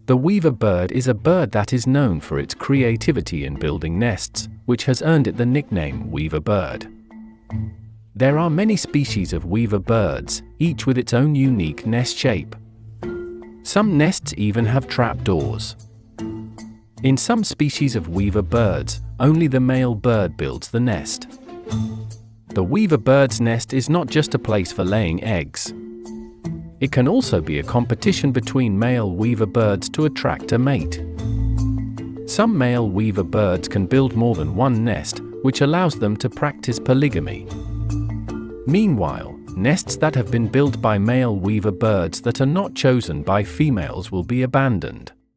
The weaver bird is a bird that is known for its creativity in building nests, which has earned it the nickname weaver bird. There are many species of weaver birds, each with its own unique nest shape. Some nests even have trapdoors. In some species of weaver birds, only the male bird builds the nest. The weaver bird's nest is not just a place for laying eggs. It can also be a competition between male weaver birds to attract a mate. Some male weaver birds can build more than one nest, which allows them to practice polygamy. Meanwhile, nests that have been built by male weaver birds that are not chosen by females will be abandoned.